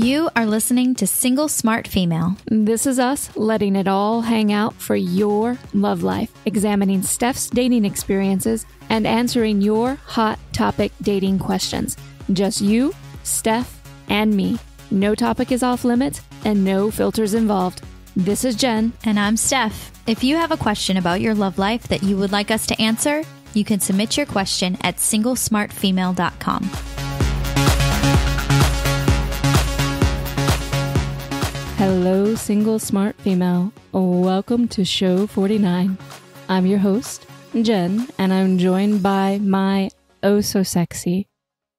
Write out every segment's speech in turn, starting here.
You are listening to Single Smart Female. This is us letting it all hang out for your love life, examining Steph's dating experiences and answering your hot topic dating questions. Just you, Steph, and me. No topic is off limits and no filters involved. This is Jen. And I'm Steph. If you have a question about your love life that you would like us to answer, you can submit your question at singlesmartfemale.com. Hello, single smart female. Welcome to show 49. I'm your host, Jen, and I'm joined by my oh so sexy,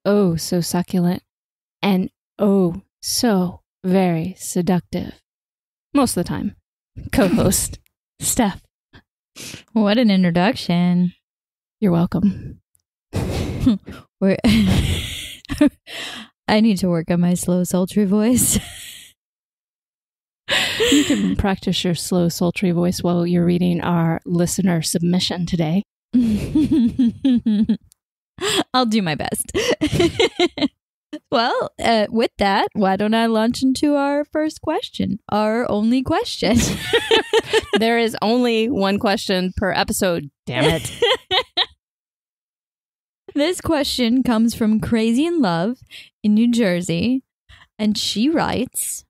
oh so succulent, and oh so very seductive, most of the time, co-host, Steph. What an introduction. You're welcome. I need to work on my slow, sultry voice. You can practice your slow, sultry voice while you're reading our listener submission today. I'll do my best. Well, with that, why don't I launch into our first question? Our only question. There is only one question per episode, damn it. This question comes from Crazy in Love in New Jersey, and she writes,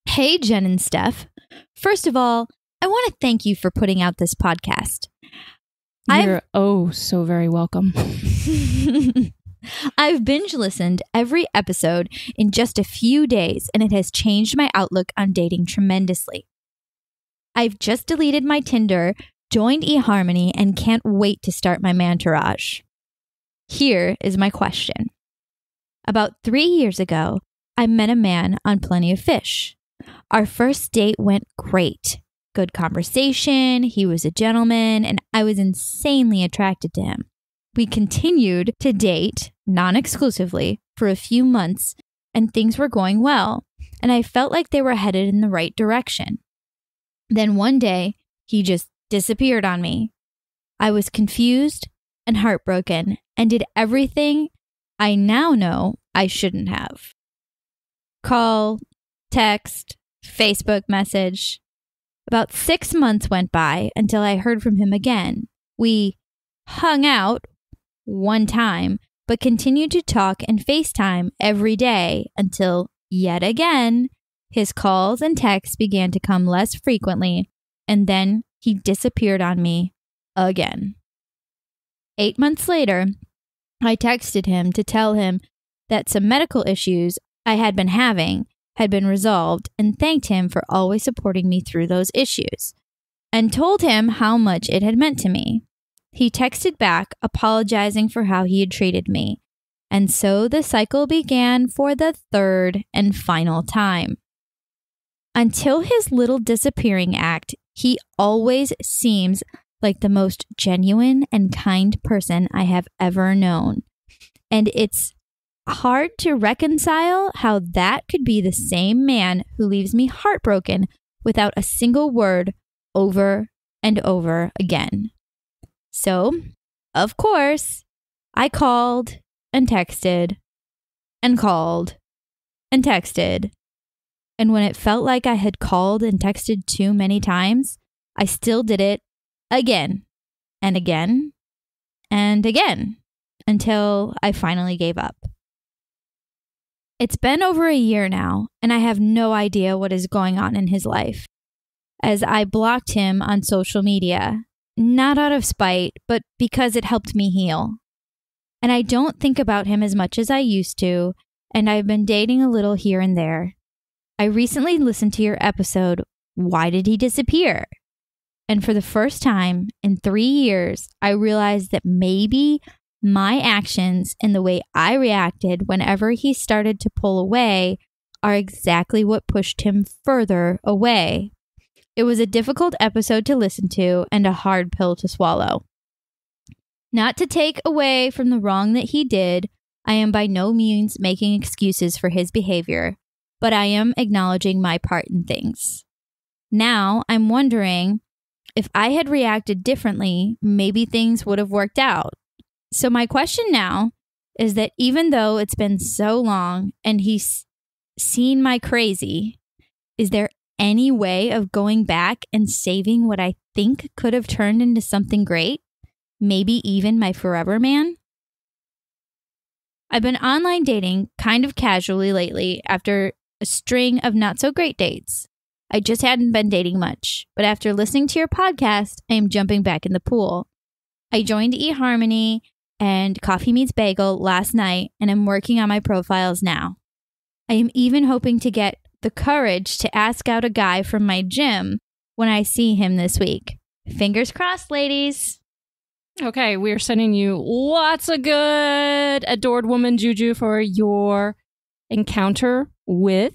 "Hey, Jen and Steph. First of all, I want to thank you for putting out this podcast. You're so very welcome. I've binge listened every episode in just a few days, and it has changed my outlook on dating tremendously. I've just deleted my Tinder, joined eHarmony, and can't wait to start my Mantourage. Here is my question. About 3 years ago, I met a man on Plenty of Fish. Our first date went great. Good conversation, he was a gentleman, and I was insanely attracted to him. We continued to date, non-exclusively, for a few months, and things were going well, and I felt like they were headed in the right direction. Then one day, he just disappeared on me. I was confused and heartbroken and did everything I now know I shouldn't have. Call, text, Facebook message. About 6 months went by until I heard from him again. We hung out one time, but continued to talk and FaceTime every day until, yet again, his calls and texts began to come less frequently, and then he disappeared on me again. 8 months later, I texted him to tell him that some medical issues I had been having had been resolved and thanked him for always supporting me through those issues, and told him how much it had meant to me. He texted back apologizing for how he had treated me, and so the cycle began for the third and final time. Until his little disappearing act, he always seems like the most genuine and kind person I have ever known, and it's hard to reconcile how that could be the same man who leaves me heartbroken without a single word over and over again. So, of course, I called and texted and called and texted. And when it felt like I had called and texted too many times, I still did it again and again and again until I finally gave up. It's been over a year now, and I have no idea what is going on in his life, as I blocked him on social media, not out of spite, but because it helped me heal. And I don't think about him as much as I used to, and I've been dating a little here and there. I recently listened to your episode, Why Did He Disappear? And for the first time in 3 years, I realized that maybe my actions and the way I reacted whenever he started to pull away are exactly what pushed him further away. It was a difficult episode to listen to and a hard pill to swallow. Not to take away from the wrong that he did, I am by no means making excuses for his behavior, but I am acknowledging my part in things. Now, I'm wondering if I had reacted differently, maybe things would have worked out. So my question now is that even though it's been so long and he seen my crazy, is there any way of going back and saving what I think could have turned into something great? Maybe even my forever man? I've been online dating kind of casually lately after a string of not so great dates. I just hadn't been dating much, but after listening to your podcast, I am jumping back in the pool. I joined eHarmony and Coffee Meets Bagel last night, and I'm working on my profiles now. I am even hoping to get the courage to ask out a guy from my gym when I see him this week. Fingers crossed, ladies. Okay, we are sending you lots of good adored woman juju for your encounter with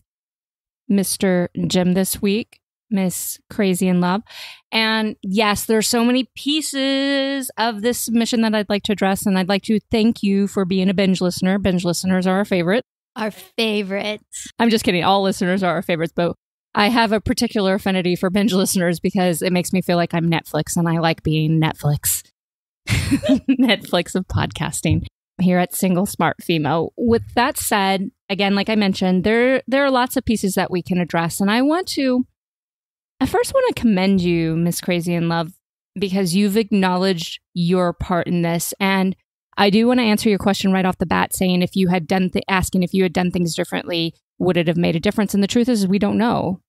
Mr. Jim this week, Miss Crazy in Love. And yes, there's so many pieces of this submission that I'd like to address, and I'd like to thank you for being a binge listener. Binge listeners are our favorite. Our favorites. I'm just kidding. All listeners are our favorites, but I have a particular affinity for binge listeners because it makes me feel like I'm Netflix, and I like being Netflix. Netflix of podcasting here at Single Smart Female. With that said, again, like I mentioned, there are lots of pieces that we can address. And I first want to commend you, Miss Crazy in Love, because you've acknowledged your part in this. And I do want to answer your question right off the bat, saying asking if you had done things differently, would it have made a difference? And the truth is, we don't know.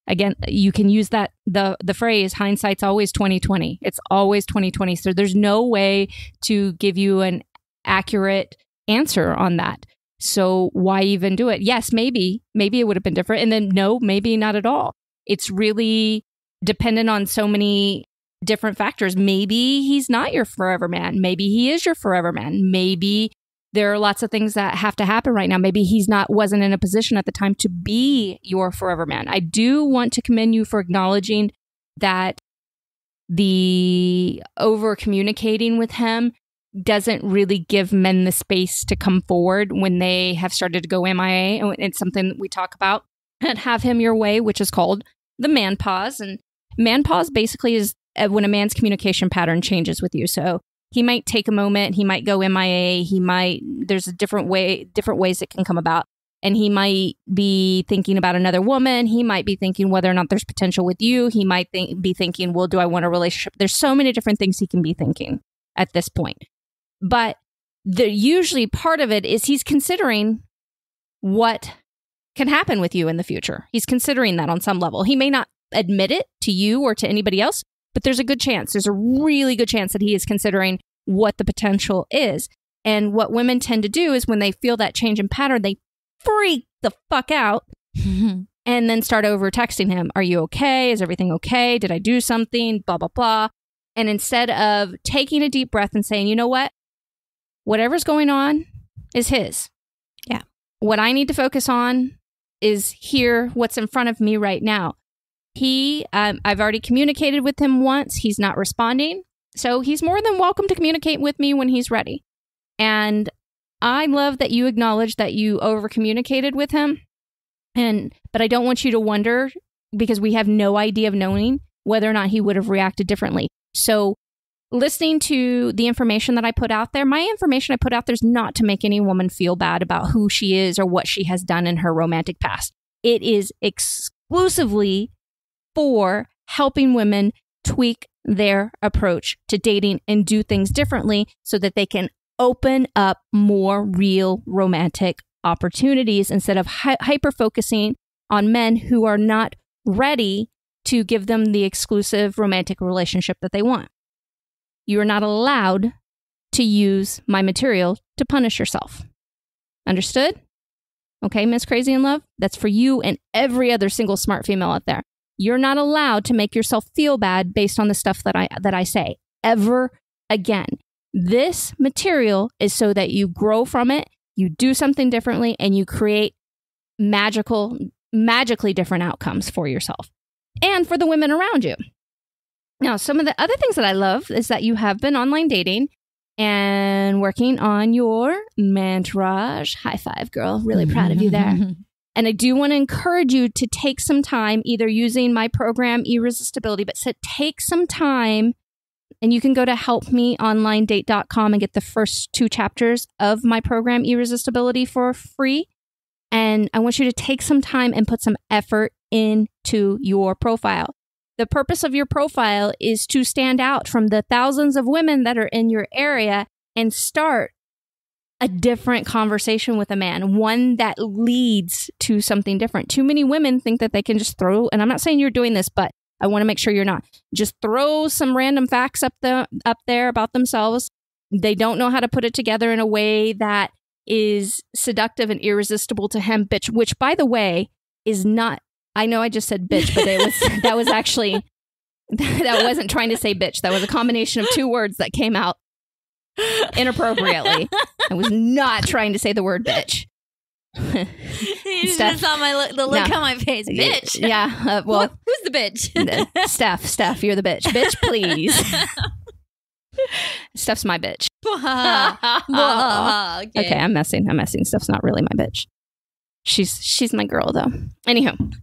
Again, you can use that the phrase hindsight's always 20/20. It's always 20/20. So there's no way to give you an accurate answer on that. So why even do it? Yes, maybe it would have been different. And then no, maybe not at all. It's really dependent on so many different factors. Maybe he's not your forever man. Maybe he is your forever man. Maybe there are lots of things that have to happen right now. Maybe wasn't in a position at the time to be your forever man. I do want to commend you for acknowledging that the over communicating with him doesn't really give men the space to come forward when they have started to go MIA. It's something that we talk about and have him your way, which is called the man pause. And man pause basically is when a man's communication pattern changes with you. So he might take a moment, he might go MIA, there's different ways it can come about. And he might be thinking about another woman. He might be thinking whether or not there's potential with you. He might be thinking, well, do I want a relationship? There's so many different things he can be thinking at this point. But usually part of it is he's considering what can happen with you in the future. He's considering that on some level. He may not admit it to you or to anybody else, but there's a really good chance that he is considering what the potential is. And what women tend to do is when they feel that change in pattern, they freak the fuck out and then start over texting him. Are you okay? Is everything okay? Did I do something? Blah, blah, blah. And instead of taking a deep breath and saying, you know what? Whatever's going on is his. Yeah. What I need to focus on is here, what's in front of me right now. I've already communicated with him once. He's not responding. So he's more than welcome to communicate with me when he's ready. And I love that you acknowledge that you over communicated with him. But I don't want you to wonder, because we have no idea of knowing whether or not he would have reacted differently. So listening to the information that I put out there, my information I put out there is not to make any woman feel bad about who she is or what she has done in her romantic past. It is exclusively for helping women tweak their approach to dating and do things differently so that they can open up more real romantic opportunities instead of hyper-focusing on men who are not ready to give them the exclusive romantic relationship that they want. You are not allowed to use my material to punish yourself. Understood? Okay, Miss Crazy in Love? That's for you and every other single smart female out there. You're not allowed to make yourself feel bad based on the stuff that I say ever again. This material is so that you grow from it, you do something differently, and you create magically different outcomes for yourself and for the women around you. Now, some of the other things that I love is that you have been online dating and working on your mantourage. High five, girl. Really proud of you there. And I do want to encourage you to take some time, either using my program, Irresistibility, but take some time, and you can go to helpmeonlinedate.com and get the first 2 chapters of my program, Irresistibility, for free. And I want you to take some time and put some effort into your profile. The purpose of your profile is to stand out from the thousands of women that are in your area and start a different conversation with a man, one that leads to something different. Too many women think that they can just throw, and I'm not saying you're doing this, but I want to make sure you're not. Just throw some random facts up there about themselves. They don't know how to put it together in a way that is seductive and irresistible to him, bitch, which, by the way, is not, I know I just said bitch, but that was actually, that wasn't trying to say bitch. That was a combination of two words that came out inappropriately. I was not trying to say the word bitch. You just saw the look on my face. Bitch. Yeah. Well, who's the bitch? Steph, you're the bitch. Bitch, please. Steph's my bitch. Okay, I'm messing. Steph's not really my bitch. She's my girl, though. Anywho.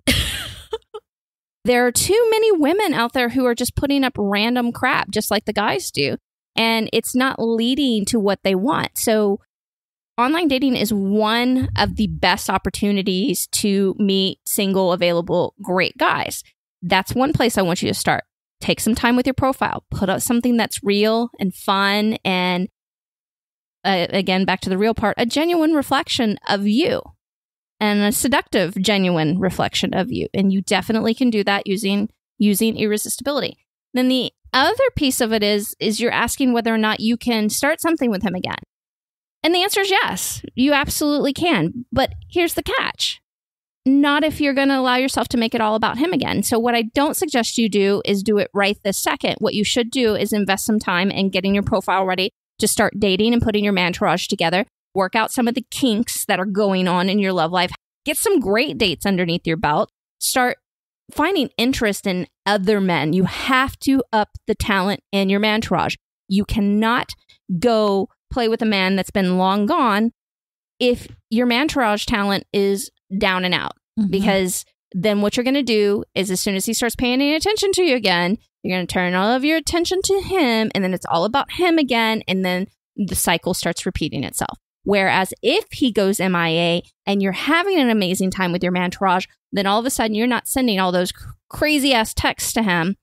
There are too many women out there who are just putting up random crap, just like the guys do. And it's not leading to what they want. So online dating is one of the best opportunities to meet single, available, great guys. That's one place I want you to start. Take some time with your profile. Put up something that's real and fun. And again, back to the real part, a genuine reflection of you. And a seductive, genuine reflection of you. And you definitely can do that using irresistibility. Then the other piece of it is you're asking whether or not you can start something with him again. And the answer is yes, you absolutely can. But here's the catch. Not if you're going to allow yourself to make it all about him again. So what I don't suggest you do is do it right this second. What you should do is invest some time in getting your profile ready to start dating and putting your mantourage together. Work out some of the kinks that are going on in your love life. Get some great dates underneath your belt. Start finding interest in other men. You have to up the talent in your mantourage. You cannot go play with a man that's been long gone if your mantourage talent is down and out. Mm-hmm. Because then what you're going to do is as soon as he starts paying any attention to you again, you're going to turn all of your attention to him, and then it's all about him again, and then the cycle starts repeating itself. Whereas if he goes MIA and you're having an amazing time with your mantourage, then all of a sudden you're not sending all those crazy ass texts to him,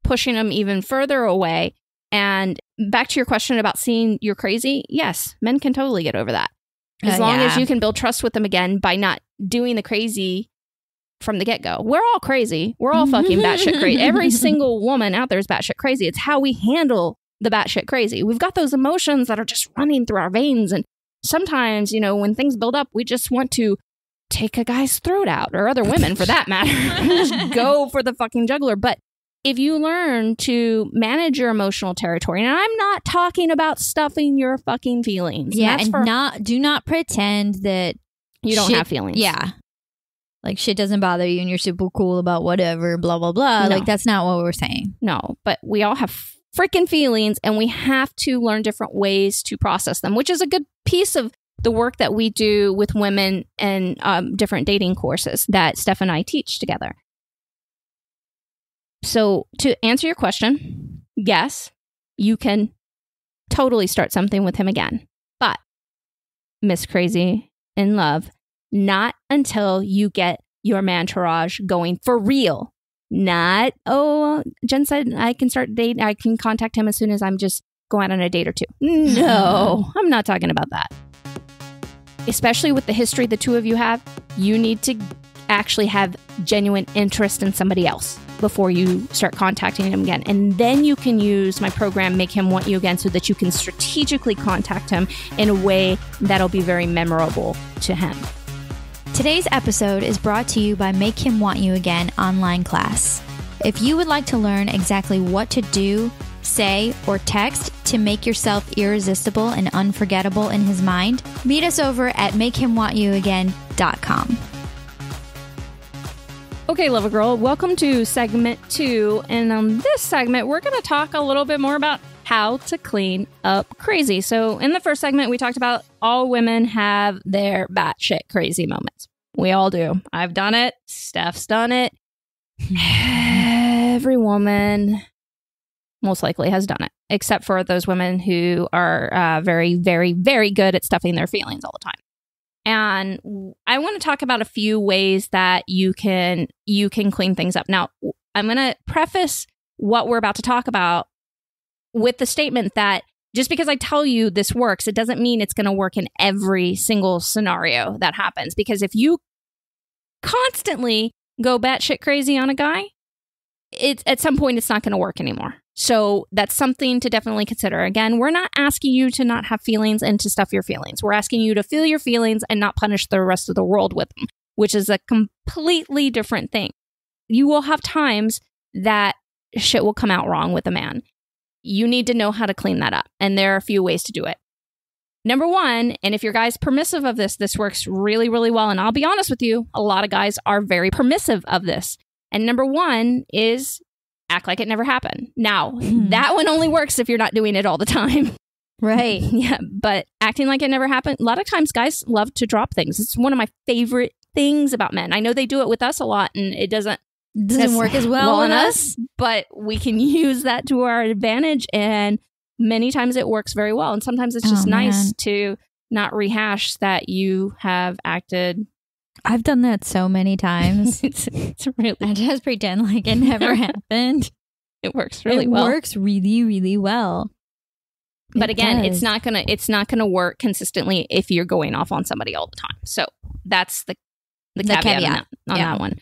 pushing him even further away. And back to your question about seeing you're crazy. Yes, men can totally get over that. As long as you can build trust with them again by not doing the crazy from the get-go. We're all crazy. We're all fucking batshit crazy. Every single woman out there is batshit crazy. It's how we handle the batshit crazy. We've got those emotions that are just running through our veins. And sometimes, when things build up, we just want to take a guy's throat out, or other women for that matter. Just go for the fucking jugular. But if you learn to manage your emotional territory, and I'm not talking about stuffing your fucking feelings. Yeah, and do not pretend that you don't have feelings. Yeah. Like shit doesn't bother you and you're super cool about whatever, blah, blah, blah. No. Like that's not what we're saying. No, but we all have freaking feelings, and we have to learn different ways to process them, which is a good piece of the work that we do with women and different dating courses that Steph and I teach together. So to answer your question, yes, you can totally start something with him again. But Miss Crazy in Love, not until you get your mantourage going for real. Not, Jen said I can start dating. I can contact him as soon as I'm just going out on a date or two. No, I'm not talking about that. Especially with the history the two of you have, you need to actually have genuine interest in somebody else before you start contacting him again. And then you can use my program, Make Him Want You Again, so that you can strategically contact him in a way that'll be very memorable to him. Today's episode is brought to you by Make Him Want You Again online class. If you would like to learn exactly what to do, say, or text to make yourself irresistible and unforgettable in his mind, meet us over at makehimwantyouagain.com. Okay, Love a Girl, welcome to segment 2. And on this segment, we're going to talk a little bit more about how to clean up crazy. So in the first segment, we talked about all women have their batshit crazy moments. We all do. I've done it. Steph's done it. Every woman most likely has done it, except for those women who are very, very, very good at stuffing their feelings all the time. And I want to talk about a few ways that you can clean things up. Now, I'm going to preface what we're about to talk about with the statement that just because I tell you this works, it doesn't mean it's going to work in every single scenario that happens. Because if you constantly go batshit crazy on a guy, at some point it's not going to work anymore. So that's something to definitely consider. Again, we're not asking you to not have feelings and to stuff your feelings. We're asking you to feel your feelings and not punish the rest of the world with them, which is a completely different thing. You will have times that shit will come out wrong with a man. You need to know how to clean that up. And there are a few ways to do it. Number one, and if your guy's permissive of this works really, really well. And I'll be honest with you, a lot of guys are very permissive of this. And number one is act like it never happened. Now, that one only works if you're not doing it all the time. Right. Yeah. But acting like it never happened, a lot of times guys love to drop things. It's one of my favorite things about men. I know they do it with us a lot and it doesn't work as well on us, but we can use that to our advantage. And many times it works very well. And sometimes it's just nice to not rehash that you have acted. I've done that so many times. It's really, I just pretend like it never happened. It works really well. It works really, really well. But again, it's not gonna work consistently if you're going off on somebody all the time. So that's the caveat on that one.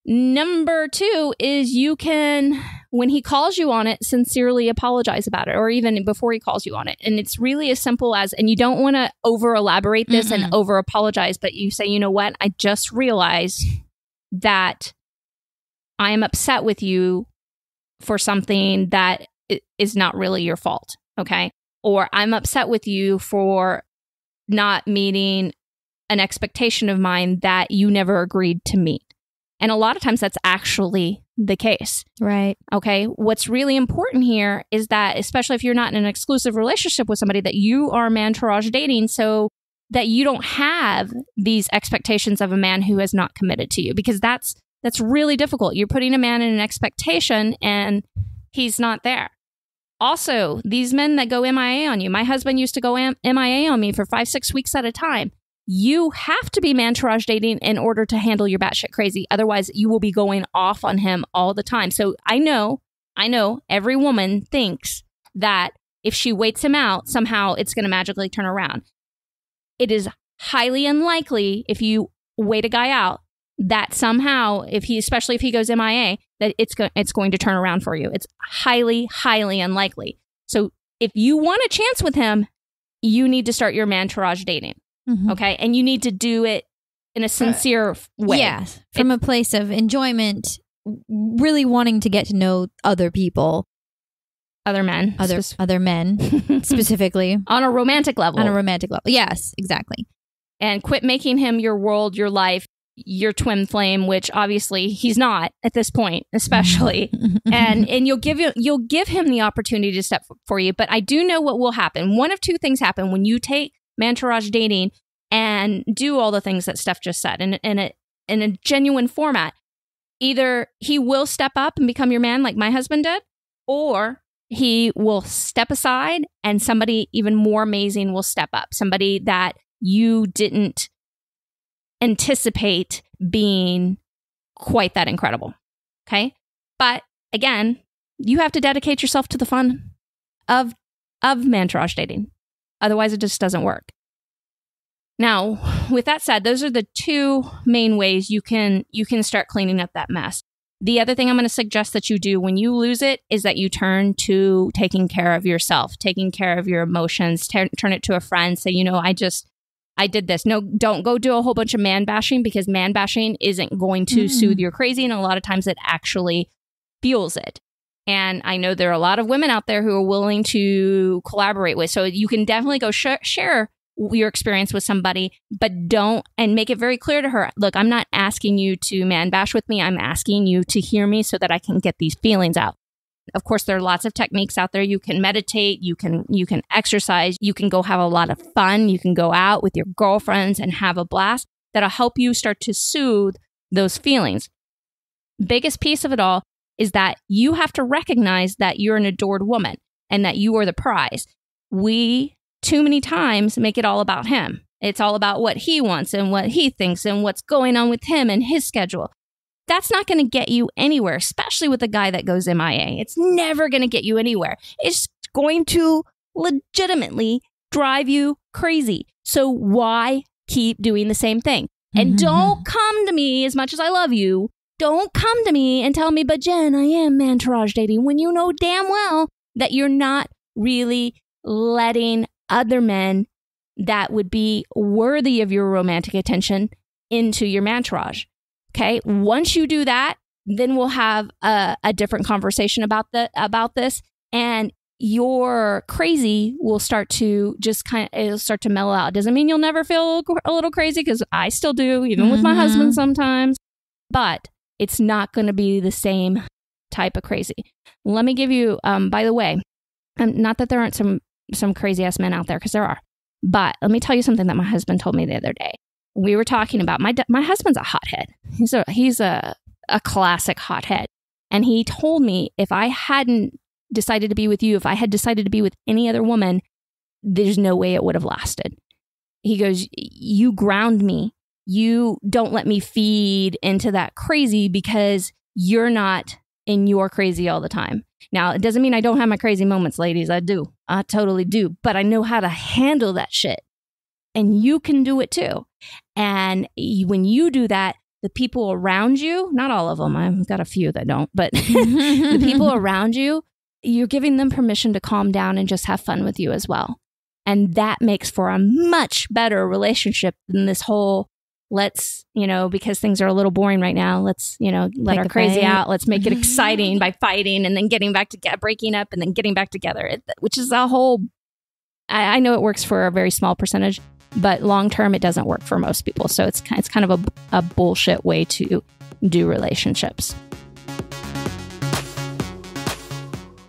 Number two is you can, when he calls you on it, sincerely apologize about it, or even before he calls you on it. And it's really as simple as, and you don't want to over elaborate this and over apologize, but you say, you know what? I just realized that I am upset with you for something that is not really your fault. Okay. Or I'm upset with you for not meeting an expectation of mine that you never agreed to meet. And a lot of times that's actually the case. Right. Okay. What's really important here is that, especially if you're not in an exclusive relationship with somebody, that you are man-tourage dating, so that you don't have these expectations of a man who has not committed to you, because that's really difficult. You're putting a man in an expectation and he's not there. Also, these men that go MIA on you, my husband used to go MIA on me for 5-6 weeks at a time. You have to be man-tourage dating in order to handle your batshit crazy. Otherwise, you will be going off on him all the time. So I know every woman thinks that if she waits him out, somehow it's going to magically turn around. It is highly unlikely if you wait a guy out that somehow, especially if he goes MIA, that it's going to turn around for you. It's highly, highly unlikely. So if you want a chance with him, you need to start your man-tourage dating. Mm-hmm. Okay. And you need to do it in a sincere way. Yeah. From a place of enjoyment, really wanting to get to know other people. Other men. Other men, specifically. On a romantic level. Yes, exactly. And quit making him your world, your life, your twin flame, which obviously he's not at this point, especially. and you'll give him the opportunity to step for you. But I do know what will happen. One of two things happen when you take man-tourage dating and do all the things that Steph just said in a genuine format. Either he will step up and become your man like my husband did, or he will step aside and somebody even more amazing will step up. Somebody that you didn't anticipate being quite that incredible. Okay? But again, you have to dedicate yourself to the fun of man-tourage dating. Otherwise, it just doesn't work. Now, with that said, those are the two main ways you can start cleaning up that mess. The other thing I'm going to suggest that you do when you lose it is that you turn to taking care of yourself, taking care of your emotions, turn it to a friend, say, I did this. No, don't go do a whole bunch of man bashing, because man bashing isn't going to soothe your crazy. And a lot of times it actually fuels it. And I know there are a lot of women out there who are willing to collaborate with. So you can definitely go share your experience with somebody, but don't, and make it very clear to her, look, I'm not asking you to man bash with me. I'm asking you to hear me so that I can get these feelings out. Of course, there are lots of techniques out there. You can meditate, you can exercise, you can go have a lot of fun. You can go out with your girlfriends and have a blast. That'll help you start to soothe those feelings. Biggest piece of it all is that you have to recognize that you're an adored woman and that you are the prize. We, too many times, make it all about him. It's all about what he wants and what he thinks and what's going on with him and his schedule. That's not going to get you anywhere, especially with a guy that goes MIA. It's never going to get you anywhere. It's going to legitimately drive you crazy. So why keep doing the same thing? And don't come to me, as much as I love you, don't come to me and tell me, but Jen, I am man-tourage dating, when you know damn well that you're not really letting other men that would be worthy of your romantic attention into your man-tourage. Okay? Once you do that, then we'll have a different conversation about this, and your crazy will start to it'll start to mellow out. Doesn't mean you'll never feel a little crazy, because I still do, even with my husband sometimes, but it's not going to be the same type of crazy. Let me give you, by the way, not that there aren't some crazy ass men out there, because there are, but let me tell you something that my husband told me the other day. We were talking about, my husband's a hothead. He's a classic hothead. And he told me, if I hadn't decided to be with you, if I had decided to be with any other woman, there's no way it would have lasted. He goes, you ground me. You don't let me feed into that crazy, because you're not in your crazy all the time. Now, it doesn't mean I don't have my crazy moments, ladies. I do. I totally do. But I know how to handle that shit. And you can do it too. And when you do that, the people around you, not all of them, I've got a few that don't, but the people around you, you're giving them permission to calm down and just have fun with you as well. And that makes for a much better relationship than this whole, let's, because things are a little boring right now, let's, let our crazy out. Let's make it exciting by fighting and then getting back together, breaking up and then getting back together, which is a whole, I know it works for a very small percentage, but long term, it doesn't work for most people. So it's kind of a bullshit way to do relationships.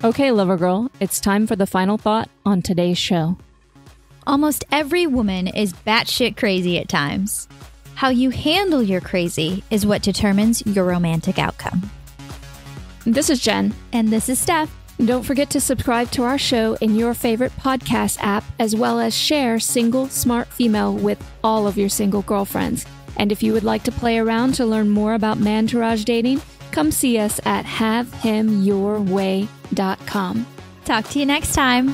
Okay, lover girl, it's time for the final thought on today's show. Almost every woman is batshit crazy at times. How you handle your crazy is what determines your romantic outcome. This is Jen. And this is Steph. Don't forget to subscribe to our show in your favorite podcast app, as well as share Single Smart Female with all of your single girlfriends. And if you would like to play around to learn more about man-tourage dating, come see us at havehimyourway.com. Talk to you next time.